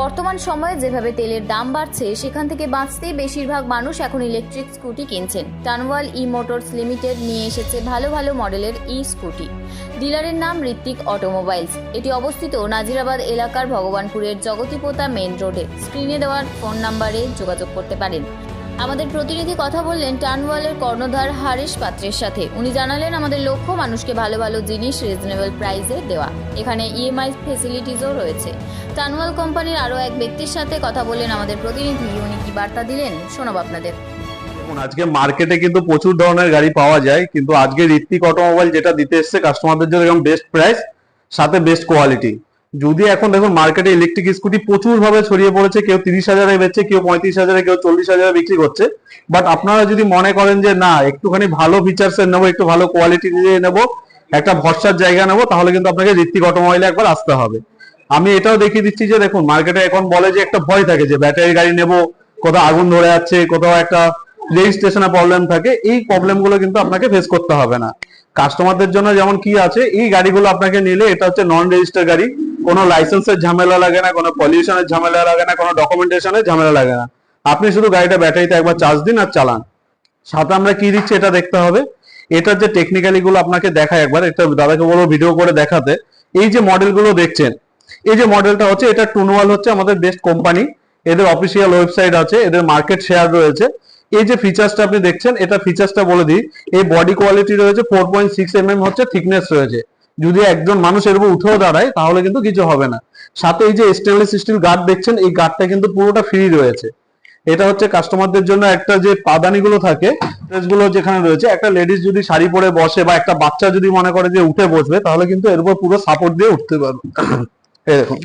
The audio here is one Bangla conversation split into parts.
বর্তমান সময়ে যেভাবে তেলের দাম বাড়ছে সেখান থেকে বাঁচতে বেশিরভাগ মানুষ এখন ইলেকট্রিক স্কুটি কিনছেন। টানওয়াল ই মোটরস লিমিটেড নিয়ে এসেছে ভালো ভালো মডেলের ই স্কুটি। ডিলারের নাম ঋত্বিক অটোমোবাইলস। এটি অবস্থিত নাজিরাবাদ এলাকার ভগবানপুরের জগতিপোতা মেন রোডে। স্ক্রিনে দেওয়ার ফোন নাম্বারে যোগাযোগ করতে পারেন। আমাদের প্রতিনিধি কথা বললেন টানওয়ালের কর্ণধার হারেশ পাত্রের সাথে। উনি জানালেন, আমাদের লক্ষ্য মানুষকে ভালো ভালো জিনিস রিজনেবল প্রাইসে দেওয়া। এখানে ইএমআই ফেসিলিটিসও রয়েছে। টানওয়াল কোম্পানির আরও এক ব্যক্তির সাথে কথা বললেন আমাদের প্রতিনিধি। উনি কি বার্তা দিলেন শোনাব আপনাদের। আজকে মার্কেটে কিন্তু প্রচুর ধরনের গাড়ি পাওয়া যায়, কিন্তু আজকে ঋত্বিক অটোমোবাইল যেটা দিতে এসছে কাস্টমারদের জন্য একদম বেস্ট প্রাইস সাথে বেস্ট কোয়ালিটি। যদি এখন দেখুন মার্কেটে ইলেকট্রিক স্কুটি প্রচুর ভাবে ছড়িয়ে পড়েছে, কেউ 30,000-এ বেচছে, কেউ 35,000-এ, কেউ 40,000-এ বিক্রি করছে। বাট আপনারা যদি মনে করেন যে না একটুখানি ভালো ফিচার্স এর নেবো, একটু ভালো কোয়ালিটি দিয়ে নেবো, একটা ভরসার জায়গা নেবো, তাহলে কিন্তু আপনাকে ঋত্বিক অটোমোবাইলে একবার আসতে হবে। আমি এটাও দেখিয়ে দিচ্ছি যে দেখুন মার্কেটে এখন বলে যে একটা ভয় থাকে যে ব্যাটারি গাড়ি নেবো, কোথাও আগুন ধরে যাচ্ছে, কোথাও একটা রেজিস্ট্রেশনে প্রবলেম থাকে। এই প্রবলেম গুলো কিন্তু আপনাকে ফেস করতে হবে না। কাস্টমারদের জন্য যেমন কি আছে, এই গাড়িগুলো আপনাকে নিলে এটা হচ্ছে নন রেজিস্টার গাড়ি, কোনো লাইসেন্সের ঝামেলা লাগে না, কোনো পলিউশনের ঝামেলা লাগে না, কোনো ডকুমেন্টেশনের ঝামেলা লাগে না। আপনি শুধু গাড়িটা ব্যাটারিতে একবার চার্জ দিন আর চালান। সাথে আমরা কি দিচ্ছি এটা দেখতে হবে। এটার যে টেকনিক্যালি গুলো আপনাকে দেখায় একবার, এটা দাদাকে বলবো ভিডিও করে দেখাতে। এই যে মডেল গুলো দেখছেন, এই যে মডেলটা হচ্ছে, এটা টুনওয়াল হচ্ছে আমাদের বেস্ট কোম্পানি। এদের অফিসিয়াল ওয়েবসাইট আছে, এদের মার্কেট শেয়ার রয়েছে। এই যে ফিচার্সটা আপনি দেখছেন, এটা ফিচার্সটা বলে দিই। এই বডি কোয়ালিটি রয়েছে 4.6 mm হচ্ছে থিকনেস রয়েছে। যদি একজন মানুষ এর উপর উঠেও দাঁড়ায় তাহলে কিন্তু কিছু হবে না। সাথে এই যে স্টেনলেস স্টিল গার্ড দেখছেন, এই গার্ডটা কিন্তু পুরোটা ফ্রি রয়েছে। এটা হচ্ছে কাস্টমারদের জন্য একটা যে পাদানি গুলো থাকে, ড্রেসগুলো যেখানে রয়েছে, একটা লেডিস যদি শাড়ি পরে বসে বা একটা বাচ্চা যদি মনে করে যে উঠে বসবে, তাহলে কিন্তু এর উপর পুরো সাপোর্ট দিয়ে উঠতে পারবে। এই দেখুন,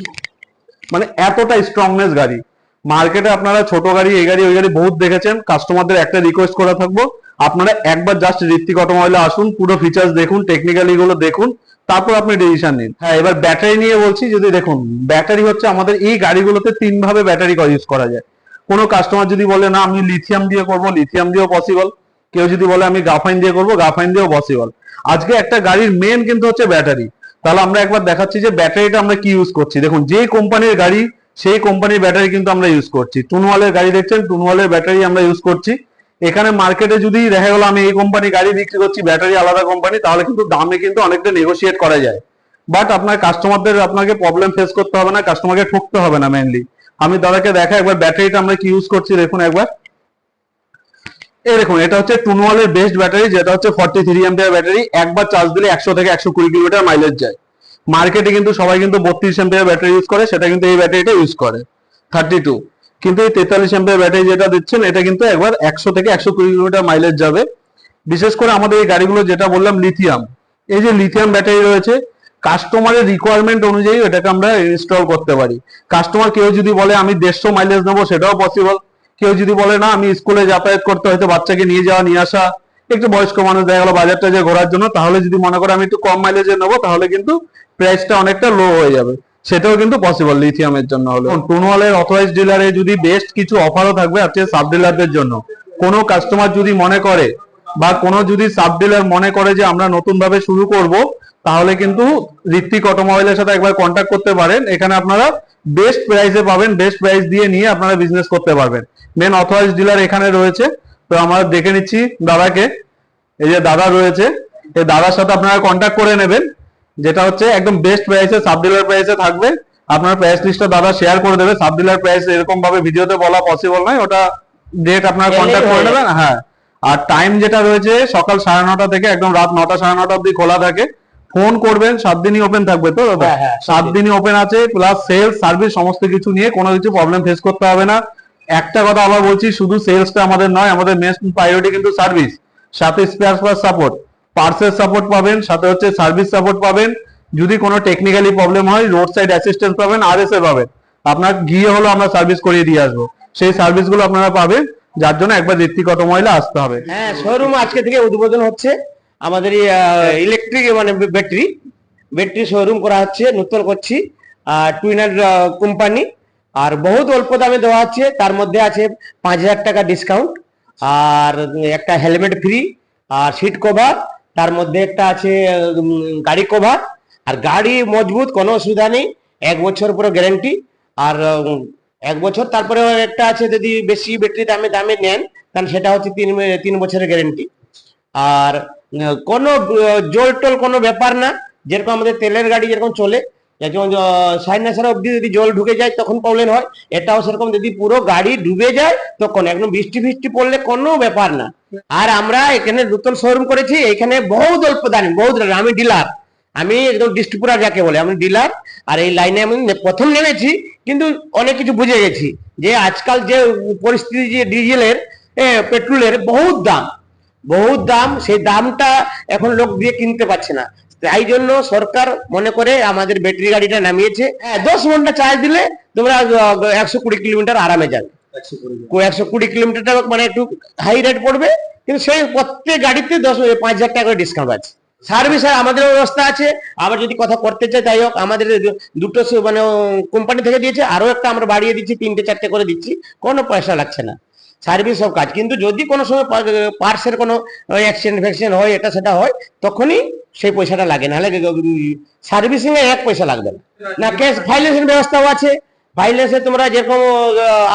মানে এতটা স্ট্রংনেস গাড়ি। মার্কেটে আপনারা ছোট গাড়ি, এই গাড়ি, ওই গাড়ি বহুত দেখেছেন। কাস্টমারদের একটা রিকোয়েস্ট করা থাকবো, আপনারা একবার জাস্ট ঋত্বিক অটোমোবাইলে আসুন, পুরো ফিচার্স দেখুন, টেকনিক্যালি গুলো দেখুন, তারপর আপনি ডিসিশন নিন। হ্যাঁ, এবার ব্যাটারি নিয়ে বলছি। যদি দেখুন ব্যাটারি হচ্ছে আমাদের এই গাড়িগুলোতে 3 ভাবে ব্যাটারি ইউজ করা যায়। কোনো কাস্টমার যদি বলে না আমি লিথিয়াম দিয়ে করবো, লিথিয়াম দিয়েও পসিবল। কেউ যদি বলে আমি গ্রাফাইন দিয়ে করবো, গ্রাফাইন দিয়েও পসিবল। আজকে একটা গাড়ির মেন কিন্তু হচ্ছে ব্যাটারি। তাহলে আমরা একবার দেখাচ্ছি যে ব্যাটারিটা আমরা কি ইউজ করছি। দেখুন, যে কোম্পানির গাড়ি সেই কোম্পানির ব্যাটারি কিন্তু আমরা ইউজ করছি। টুনওয়ালের গাড়ি দেখছেন, টুনওয়ালের ব্যাটারি আমরা ইউজ করছি। এখানে মার্কেটে যদি দেখা গেলো আমি এই কোম্পানি গাড়ি বিক্রি করছি, ব্যাটারি আলাদা কোম্পানি, তাহলে কিন্তু দামে কিন্তু অনেকটা নেগোসিয়েট করা যায়। বাট আপনার কাস্টমারদের আপনাকে প্রবলেম ফেস করতে হবে না, কাস্টমারকে ঠকতে হবে না মেনলি। আমি দাদাকে দেখা একবার ব্যাটারিটা আমরা কি ইউজ করছি দেখুন একবার। এই দেখুন, এটা হচ্ছে টুনওয়ালের বেস্ট ব্যাটারি, যেটা হচ্ছে 43 এম্পিয়ার ব্যাটারি। একবার চার্জ দিলে 100 থেকে 120 কিলোমিটার মাইলেজ যায়। মার্কেটে কিন্তু সবাই কিন্তু 32 এম্পিয়ার ব্যাটারি ইউজ করে, সেটা কিন্তু এই ব্যাটারিটা ইউজ করে 32। কিন্তু এই 43 এম্পিয়ার ব্যাটারি যেটা দিচ্ছেন, এটা কিন্তু একবার 100 থেকে 120 কিলোমিটার মাইলেজ যাবে। বিশেষ করে আমাদের এই গাড়িগুলো যেটা বললাম লিথিয়াম, এই যে লিথিয়াম ব্যাটারি রয়েছে, কাস্টমারের রিকোয়ারমেন্ট অনুযায়ী এটাকে আমরা ইনস্টল করতে পারি। কাস্টমার কেউ যদি বলে আমি 150 মাইলেজ নেবো, সেটাও পসিবল। কেউ যদি বলে না আমি স্কুলে যাতায়াত করতে, হয়তো বাচ্চাকে নিয়ে যাওয়া নিয়ে আসা, একটু বয়স্ক মানুষ দেখা গেলো বাজারটা যে ঘোরার জন্য, তাহলে যদি মনে করে আমি একটু কম মাইলেজে নেবো, তাহলে কিন্তু প্রাইসটা অনেকটা লো হয়ে যাবে। সেটাও কিন্তু পসিবল লিথিয়ামের জন্য হলে। টুনওয়ালের অথরাইজ ডিলারে যদি বেস্ট কিছু অফারও থাকবে আজকে সাব ডিলারদের জন্য। কোনো কাস্টমার যদি মনে করে বা কোনো যদি সাব ডিলার মনে করে যে আমরা নতুন ভাবে শুরু করব, তাহলে কিন্তু ঋত্বিক অটোমোবাইলের সাথে একবার কন্ট্যাক্ট করতে পারেন। এখানে আপনারা বেস্ট প্রাইসে পাবেন, বেস্ট প্রাইস দিয়ে নিয়ে আপনারা বিজনেস করতে পারবেন। মেন অথরাইজ ডিলার এখানে রয়েছে। তো আমরা দেখে নিচ্ছি দাদাকে। এই যে দাদা রয়েছে, এই দাদার সাথে আপনারা কন্ট্যাক্ট করে নেবেন, যেটা হচ্ছে একদম বেস্ট প্রাইসে, সাব ডিলার প্রাইসে থাকবে। আপনার প্রাইস লিস্টটা দাদা শেয়ার করে দেবে। সাব ডিলার প্রাইস এরকম ভাবে ভিডিওতে বলা পসিবল নয়, ওটা ডেট আপনারা কন্ট্যাক্ট করে নেবেন। হ্যাঁ, আর টাইম যেটা রয়েছে সকাল 9:30 থেকে একদম রাত 9টা 9:30 অব্দি খোলা থাকে। ফোন করবেন, 7 দিনই ওপেন থাকবে। তো দাদা 7 দিনই ওপেন আছে, প্লাস সেলস সার্ভিস সমস্ত কিছু নিয়ে কোনো কিছু প্রবলেম ফেস করতে হবে না। একটা কথা আবার বলছি, শুধু সেলসটা আমাদের নয়, আমাদের মেন প্রায়োরিটি কিন্তু সার্ভিস, সাথে spare parts support, parcel support পাবেন, সাথে হচ্ছে সার্ভিস সাপোর্ট পাবেন। যদি কোনো টেকনিক্যালি প্রবলেম হয় রোড সাইড অ্যাসিস্ট্যান্স পাবেন, আরএসএ পাবেন। আপনার গিয়ে হলো আমরা সার্ভিস করিয়ে দিয়ে আসবো, সেই সার্ভিসগুলো আপনারা পাবেন। যার জন্য একবার ঋত্বিক অটোমোবাইলে আসতে হবে। হ্যাঁ, শোরুম আজকে থেকে উদ্বোধন হচ্ছে আমাদের ইলেকট্রিক মানে ব্যাটারি শোরুম করা হচ্ছে, নতুন করছি। টুইনার কোম্পানি, আর বহুত অল্প দামে দেওয়া হচ্ছে। তার মধ্যে আছে 5,000 টাকা ডিসকাউন্ট, আর একটা হেলমেট ফ্রি, আর সিট কভার, তার মধ্যে একটা আছে গাড়ি কভার। আর গাড়ি মজবুত, কোনো অসুবিধা নেই, 1 বছর পুরো গ্যারান্টি। আর 1 বছর, তারপরে একটা আছে যদি বেশি ব্যাটারি দামে নেন তাহলে সেটা হচ্ছে 3 বছরের গ্যারেন্টি। আর কোনো জল টল কোনো ব্যাপার না, যেরকম আমাদের তেলের গাড়ি যেরকম চলে, যেমন সাইনাসের অব্দি যদি জল ঢুকে যায় তখন প্রবলেম হয়, এটাও সেরকম যদি পুরো গাড়ি ডুবে যায় তখন একদম বৃষ্টি ফিষ্টি পড়লে কোনো ব্যাপার না। আর আমরা এখানে নতুন শোরুম করেছি, এখানে বহুত অল্প দামে, আমি ডিলার, আমি একদম ডিস্ট্রিবিউটর যাকে বলে, আমি ডিলার। আর এই লাইনে আমি প্রথম নেমেছি, কিন্তু অনেক কিছু বুঝে গেছি যে আজকাল যে পরিস্থিতি, যে ডিজেলের পেট্রোলের বহুত দাম, সেই দামটা এখন লোক দিয়ে কিনতে পারছে না। তাই জন্য সরকার মনে করে আমাদের ব্যাটারি গাড়িটা নামিয়েছে। 10 ঘন্টা চার্জ দিলে তোমরা 120 কিলোমিটার আরামে যাবে। 120 কিলোমিটারটা মানে একটু হাই রেট পড়বে, কিন্তু সেই প্রত্যেক গাড়িতে 5,000 টাকা করে ডিসকাউন্ট আছে। সার্ভিস আমাদের ব্যবস্থা আছে। আবার যদি কথা করতে চাই তাই হোক, আমাদের দুটো মানে কোম্পানি থেকে দিয়েছে, আরো একটা আমরা বাড়িয়ে দিচ্ছি, 3-4টে করে দিচ্ছি, কোনো পয়সা লাগছে না, সার্ভিস সব কাজ। কিন্তু যদি কোনো সময় পার্টসের কোনো অ্যাক্সিডেন্ট হয়, এটা সেটা হয়, তখনই সেই পয়সাটা লাগে, নাহলে সার্ভিসিং এ 1 পয়সা লাগবে না। ক্যাশ ফাইন্যান্সের ব্যবস্থাও আছে। ফাইন্যান্সে তোমরা যেরকম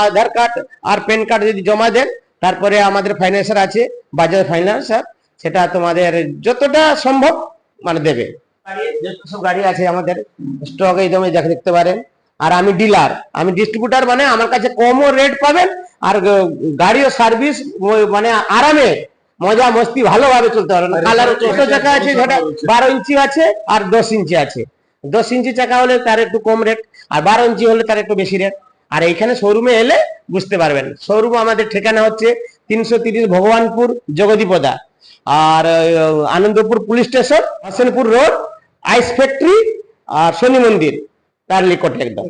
আধার কার্ড আর প্যান কার্ড যদি জমা দেন, তারপরে আমাদের ফাইন্যান্সার আছে, বাজাজ ফাইন্যান্সার, সেটা তোমাদের যতটা সম্ভব মানে দেবে। যত সব গাড়ি আছে আমাদের স্টক, এই জমি দেখতে পারেন। আর আমি ডিলার, আমি ডিস্ট্রিবিউটার, মানে আমার কাছে কমও রেট পাবেন, আর গাড়িও সার্ভিস মানে আরামে মজা মস্তি ভালোভাবে চলতে পারবে। কালার ছোট চাকা আছে, যেটা 12 ইঞ্চি আছে আর 10 ইঞ্চি আছে। 10 ইঞ্চি চাকা হলে তার একটু কম রেট, আর 12 ইঞ্চি হলে তার একটু বেশি রেট। আর এইখানে শোরুমে এলে বুঝতে পারবেন। শোরুম আমাদের ঠিকানা হচ্ছে 330 ভগবানপুর জগদীপদা, আর Anandpur police station, Hasanpur road, ice factory আর শনি মন্দির তার নিকটে একদম।